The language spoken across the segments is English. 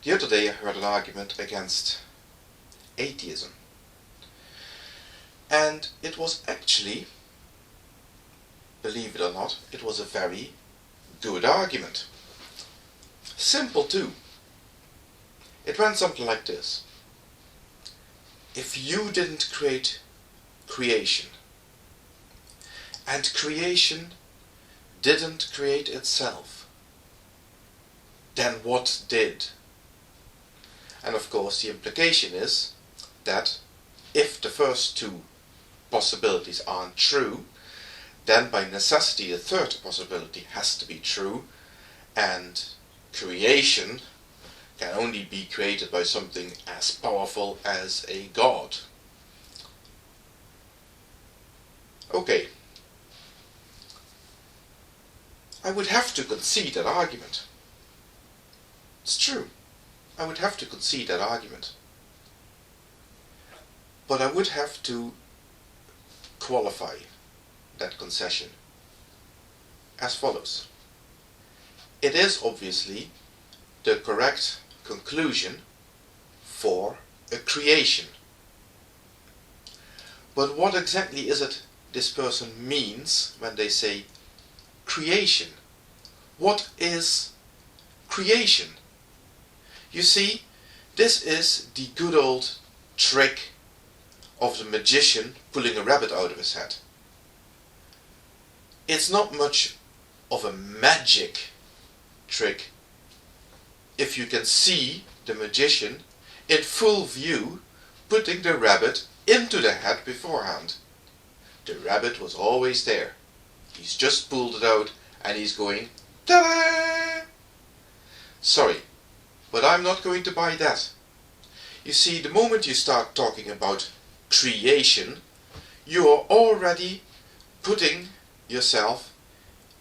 The other day I heard an argument against atheism, and it was actually, believe it or not, it was a very good argument. Simple too. It went something like this. If you didn't create creation, and creation didn't create itself, then what did? And of course the implication is that if the first two possibilities aren't true, then by necessity the third possibility has to be true, and creation can only be created by something as powerful as a god. Okay. I would have to concede that argument. It's true. I would have to concede that argument. But I would have to qualify that concession as follows. It is obviously the correct conclusion for a creation. But what exactly is it this person means when they say creation? What is creation? You see, this is the good old trick of the magician pulling a rabbit out of his hat. It's not much of a magic trick if you can see the magician in full view putting the rabbit into the hat beforehand. The rabbit was always there. He's just pulled it out and he's going, ta-da! Sorry, but I'm not going to buy that. You see, the moment you start talking about creation, you are already putting yourself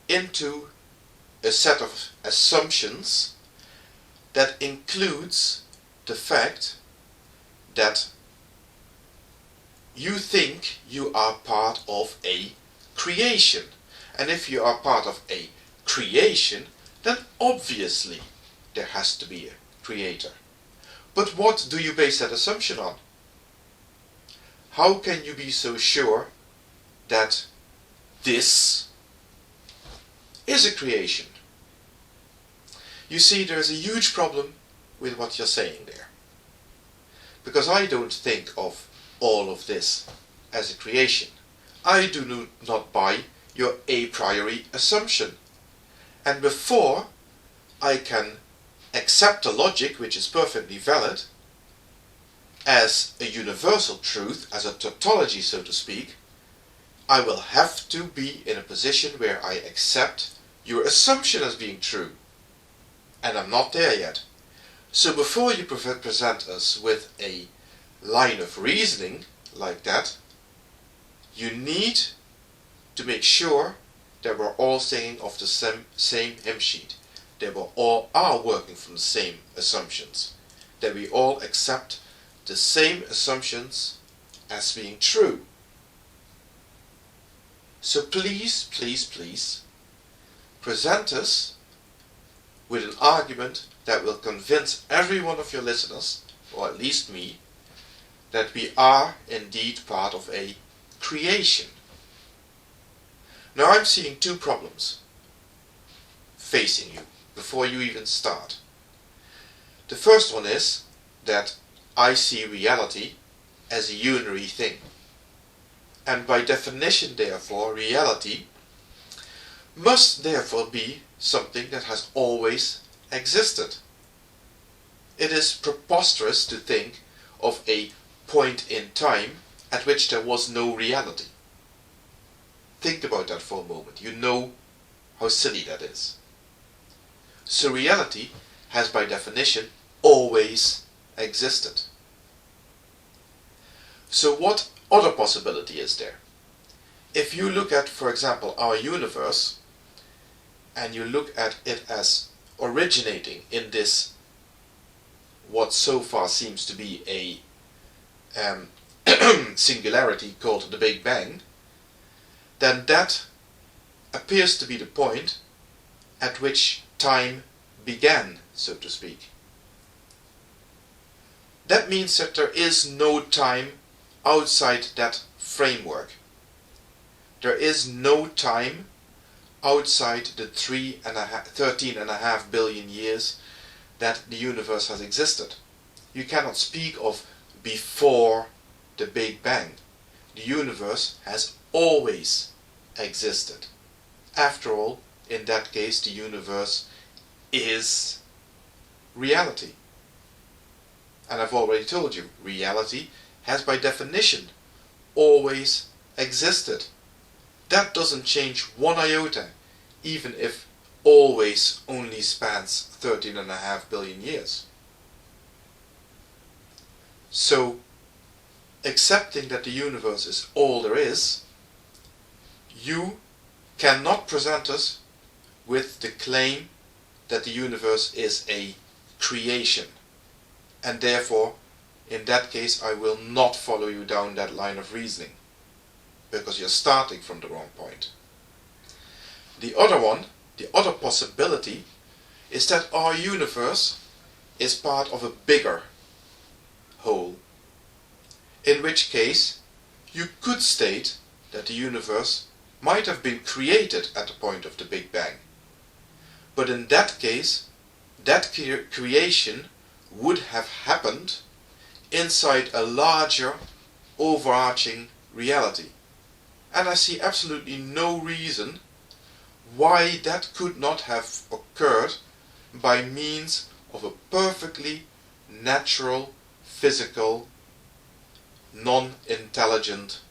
into a set of assumptions that includes the fact that you think you are part of a creation. And if you are part of a creation, then obviously there has to be a creator. But what do you base that assumption on? How can you be so sure that this is a creation? You see, there is a huge problem with what you're saying there. Because I don't think of all of this as a creation. I do not buy your a priori assumption. And before I can accept the logic, which is perfectly valid, as a universal truth, as a tautology so to speak, I will have to be in a position where I accept your assumption as being true. And I'm not there yet. So before you present us with a line of reasoning like that, you need to make sure that we're all singing off the same hymn sheet, that we all are working from the same assumptions, that we all accept the same assumptions as being true. So please, please, please, present us with an argument that will convince every one of your listeners, or at least me, that we are indeed part of a creation. Now I'm seeing two problems facing you before you even start. The first one is that I see reality as a unary thing. And by definition, therefore, reality must therefore be something that has always existed. It is preposterous to think of a point in time at which there was no reality. Think about that for a moment. You know how silly that is. So reality has by definition always existed. So what other possibility is there? If you look at, for example, our universe, and you look at it as originating in this, what so far seems to be a singularity called the Big Bang, then that appears to be the point at which time began, so to speak. that means that there is no time outside that framework. There is no time outside the 13.5 billion years that the universe has existed. You cannot speak of before the Big Bang. The universe has always existed. After all, in that case, the universe is reality. And I've already told you, reality has by definition always existed. That doesn't change one iota, even if always only spans 13.5 billion years. So, accepting that the universe is all there is, you cannot present us with the claim that the universe is a creation. And therefore, in that case, I will not follow you down that line of reasoning, because you're starting from the wrong point. The other possibility, is that our universe is part of a bigger whole, in which case you could state that the universe might have been created at the point of the Big Bang. But in that case, that creation would have happened inside a larger, overarching reality. And I see absolutely no reason why that could not have occurred by means of a perfectly natural, physical, non-intelligent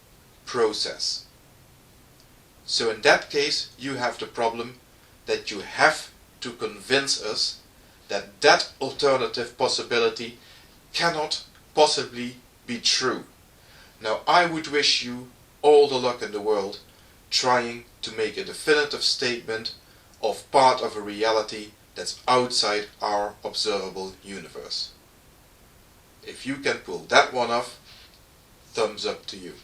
process. So in that case, you have the problem that you have to convince us that that alternative possibility cannot possibly be true. Now, I would wish you all the luck in the world trying to make a definitive statement of part of a reality that's outside our observable universe. If you can pull that one off, thumbs up to you.